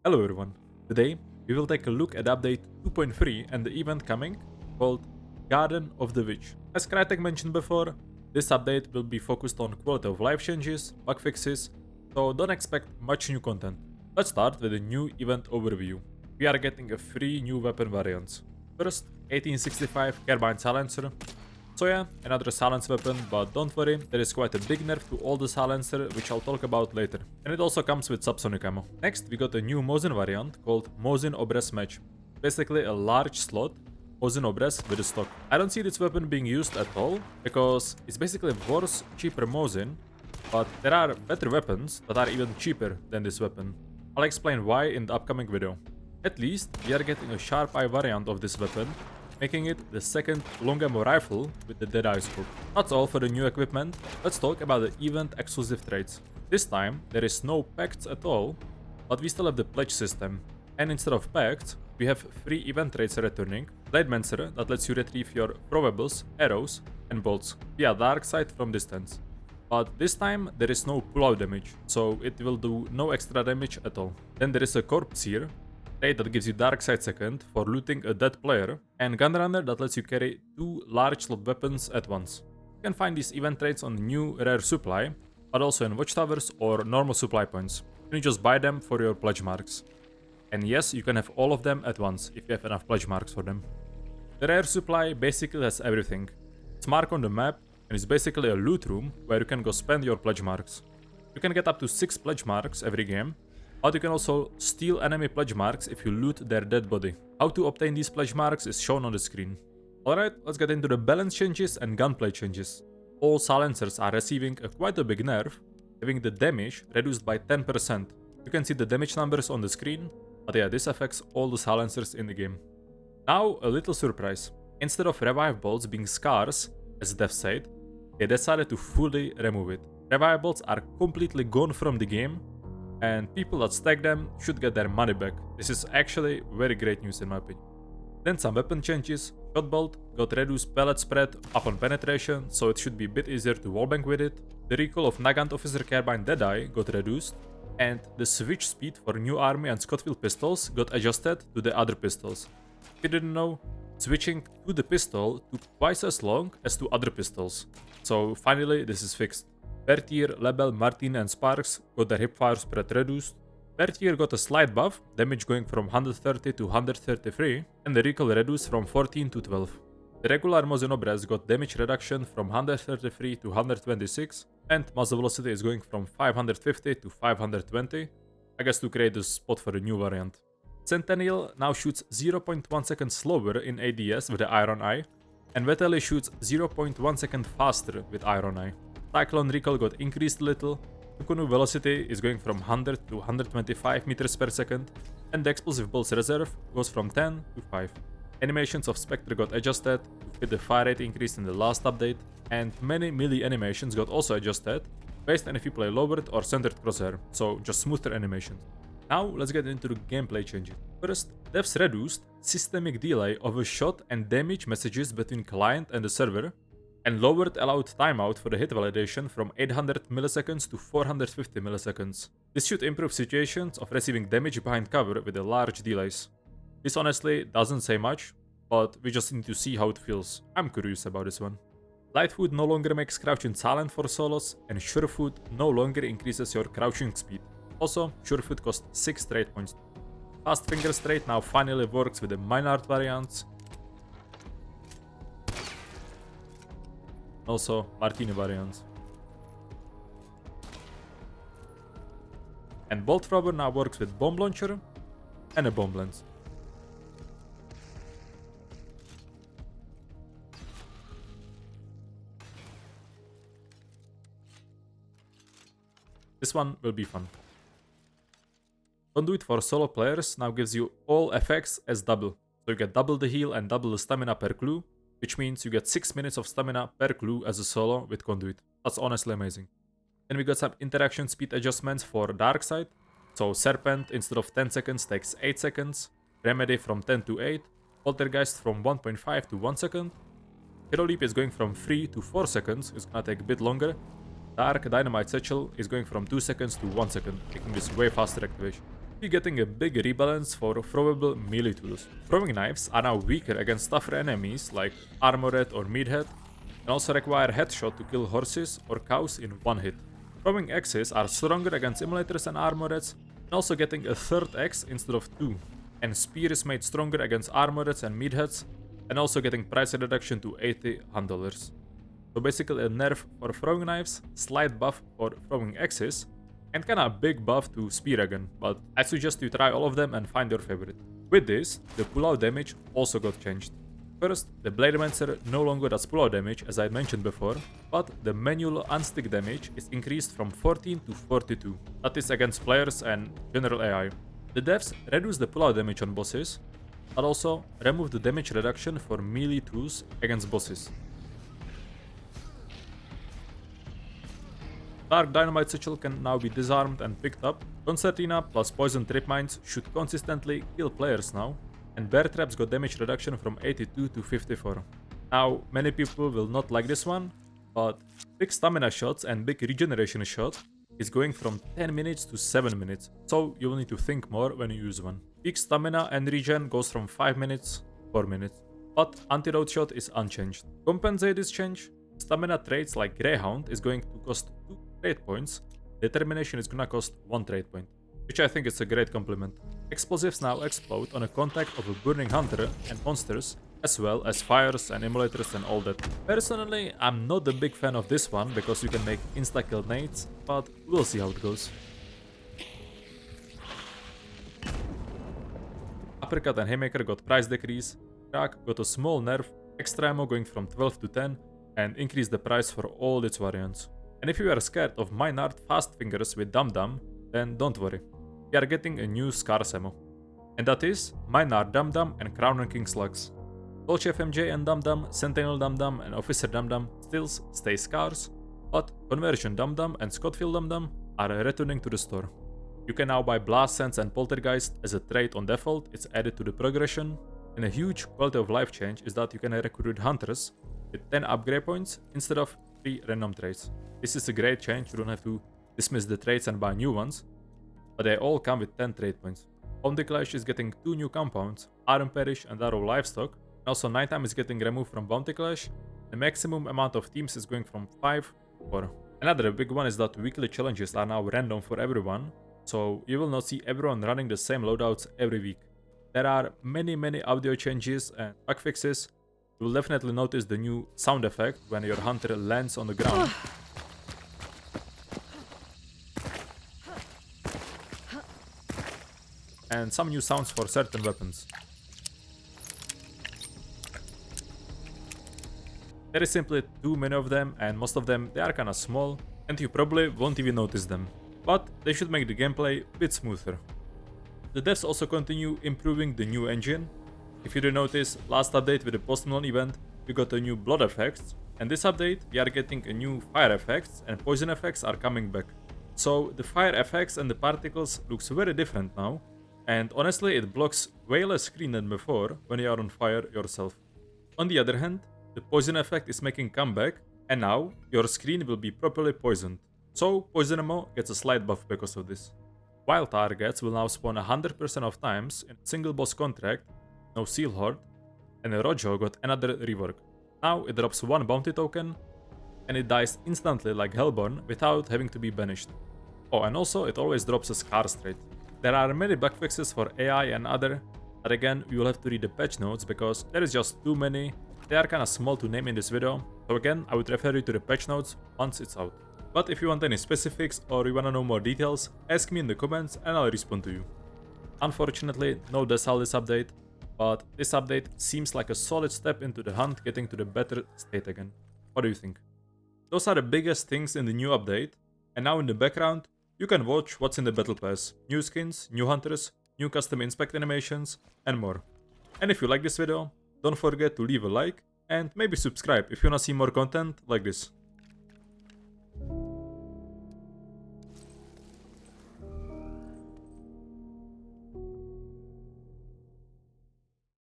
Hello everyone, today we will take a look at update 2.3 and the event coming called Garden of the Witch. As Crytek mentioned before, this update will be focused on quality of life changes, bug fixes, so don't expect much new content. Let's start with a new event overview. We are getting a 3 new weapon variants. First, 1865 Carbine Silencer. So yeah, another silence weapon, but don't worry, there is quite a big nerf to all the silencer, which I'll talk about later. And it also comes with subsonic ammo. Next, we got a new Mosin variant called Mosin Obres Match. Basically a large slot Mosin Obres with a stock. I don't see this weapon being used at all, because it's basically worse, cheaper Mosin, but there are better weapons that are even cheaper than this weapon. I'll explain why in the upcoming video. At least, we are getting a sharp eye variant of this weapon, making it the second long ammo rifle with the Deadeye scope. That's all for the new equipment. Let's talk about the event exclusive traits. This time there is no pacts at all, but we still have the pledge system. And instead of pacts, we have 3 event traits returning. Blademancer that lets you retrieve your throwables, arrows and bolts via dark sight from distance. But this time there is no pullout damage, so it will do no extra damage at all. Then there is a corpse here that gives you dark sight second for looting a dead player, and Gunrunner that lets you carry 2 large slot weapons at once. You can find these event traits on new rare supply, but also in watchtowers or normal supply points. You just buy them for your pledge marks. And yes, you can have all of them at once if you have enough pledge marks for them. The rare supply basically has everything. It's marked on the map and is basically a loot room where you can go spend your pledge marks. You can get up to 6 pledge marks every game, but you can also steal enemy pledge marks if you loot their dead body. How to obtain these pledge marks is shown on the screen. Alright, let's get into the balance changes and gunplay changes. All silencers are receiving quite a big nerf, having the damage reduced by 10%. You can see the damage numbers on the screen, but yeah, this affects all the silencers in the game. Now, a little surprise. Instead of revive bolts being scarce, as Dev said, they decided to fully remove it. Revive bolts are completely gone from the game, and people that stack them should get their money back. This is actually very great news in my opinion. Then some weapon changes. Shot bolt got reduced pellet spread upon penetration, so it should be a bit easier to wallbang with it. The recoil of Nagant Officer Carbine Deadeye got reduced, and the switch speed for New Army and Scottfield pistols got adjusted to the other pistols. If you didn't know, switching to the pistol took twice as long as to other pistols. So finally this is fixed. Bertier, Lebel, Martin and Sparks got their hipfire spread reduced. Bertier got a slight buff, damage going from 130 to 133, and the recoil reduced from 14 to 12. The regular Mosin Obres got damage reduction from 133 to 126, and muzzle velocity is going from 550 to 520, I guess to create a spot for a new variant. Centennial now shoots 0.1 second slower in ADS with the Iron Eye, and Veteli shoots 0.1 second faster with Iron Eye. Cyclone recoil got increased a little, Tukunu velocity is going from 100 to 125 meters per second, and the explosive bolts reserve goes from 10 to 5. Animations of Spectre got adjusted to fit the fire rate increase in the last update, and many melee animations got also adjusted based on if you play lowered or centered crosshair, so just smoother animations. Now let's get into the gameplay changes. First, devs reduced systemic delay of a shot and damage messages between client and the server, and lowered allowed timeout for the hit validation from 800 milliseconds to 450 milliseconds. This should improve situations of receiving damage behind cover with the large delays. This honestly doesn't say much, but we just need to see how it feels. I'm curious about this one. Lightfoot no longer makes crouching silent for solos, and Surefoot no longer increases your crouching speed. Also, Surefoot costs 6 trade points. Fast Finger Straight now finally works with the Minard variants. Also Martini variants. And Bolt Thrower now works with Bomb Launcher and a Bomb Lens. This one will be fun. Conduit for solo players now gives you all effects as double. So you get double the heal and double the stamina per clue, which means you get 6 minutes of stamina per clue as a solo with Conduit. That's honestly amazing. Then we got some interaction speed adjustments for Darkseid. So Serpent instead of 10 seconds takes 8 seconds, Remedy from 10 to 8, Poltergeist from 1.5 to 1 second. Hero Leap is going from 3 to 4 seconds, it's gonna take a bit longer. Dark Dynamite Satchel is going from 2 seconds to 1 second, making this way faster activation. We're getting a big rebalance for throwable melee tools. Throwing knives are now weaker against tougher enemies like armored or meathead, and also require headshot to kill horses or cows in one hit. Throwing axes are stronger against emulators and armoreds, and also getting a third axe instead of two. And spear is made stronger against armoreds and meatheads, and also getting price reduction to $80. So basically a nerf for throwing knives, slight buff for throwing axes, and kinda a big buff to spear again, but I suggest you try all of them and find your favorite. With this, the pullout damage also got changed. First, the Blademancer no longer does pullout damage as I mentioned before, but the manual unstick damage is increased from 14 to 42. That is against players and general AI. The devs reduce the pullout damage on bosses, but also remove the damage reduction for melee tools against bosses. Dark Dynamite Satchel can now be disarmed and picked up. Concertina plus Poison Trip Mines should consistently kill players now, and Bear Traps got damage reduction from 82 to 54. Now, many people will not like this one, but big stamina shots and big regeneration shot is going from 10 minutes to 7 minutes, so you will need to think more when you use one. Big stamina and regen goes from 5 minutes to 4 minutes, but antidote shot is unchanged. Compensate this change, stamina traits like Greyhound is going to cost 2 trade points, Determination is gonna cost 1 trade point, which I think is a great compliment. Explosives now explode on a contact of a burning hunter and monsters, as well as fires and emulators and all that. Personally, I'm not a big fan of this one because you can make insta-kill nades, but we'll see how it goes. Uppercut and Haymaker got price decrease, Crack got a small nerf, extra ammo going from 12 to 10, and increased the price for all its variants. And if you are scared of Minard Fast Fingers with Dum Dum, then don't worry. We are getting a new scarce ammo. And that is Minard Dum Dum and Crown and King Slugs. Dolce FMJ and Dum Dum, Sentinel Dum Dum and Officer Dum Dum still stay scarce, but Conversion Dum Dum and Scottfield Dum Dum are returning to the store. You can now buy Blast Sense and Poltergeist as a trait on default, it's added to the progression. And a huge quality of life change is that you can recruit hunters with 10 upgrade points instead of 3 random traits. This is a great change, you don't have to dismiss the traits and buy new ones, but they all come with 10 trade points. Bounty Clash is getting 2 new compounds, Iron Perish and Arrow Livestock, and also Nighttime is getting removed from Bounty Clash. The maximum amount of teams is going from 5 to 4. Another big one is that weekly challenges are now random for everyone, so you will not see everyone running the same loadouts every week. There are many audio changes and bug fixes. You will definitely notice the new sound effect when your hunter lands on the ground. And some new sounds for certain weapons. There is simply too many of them, and most of them they are kinda small, and you probably won't even notice them. But they should make the gameplay a bit smoother. The devs also continue improving the new engine. If you didn't notice, last update with the Post-Malone event, we got a new blood effects, and this update we are getting a new fire effects, and poison effects are coming back. So the fire effects and the particles looks very different now, and honestly it blocks way less screen than before when you are on fire yourself. On the other hand, the poison effect is making comeback, and now your screen will be properly poisoned. So poison ammo gets a slight buff because of this. Wild targets will now spawn 100% of times in a single boss contract, no seal horde, and Rojo got another rework. Now it drops 1 bounty token, and it dies instantly like Hellborn without having to be banished. Oh, and also it always drops a scar trait. There are many bug fixes for AI and other, but again you will have to read the patch notes because there is just too many. They are kinda small to name in this video, so again I would refer you to the patch notes once it's out. But if you want any specifics or you wanna know more details, ask me in the comments and I'll respond to you. Unfortunately, no Desal this update, but this update seems like a solid step into the hunt getting to the better state again. What do you think? Those are the biggest things in the new update, and now in the background, you can watch what's in the Battle Pass. New skins, new hunters, new custom inspect animations, and more. And if you like this video, don't forget to leave a like and maybe subscribe if you wanna see more content like this.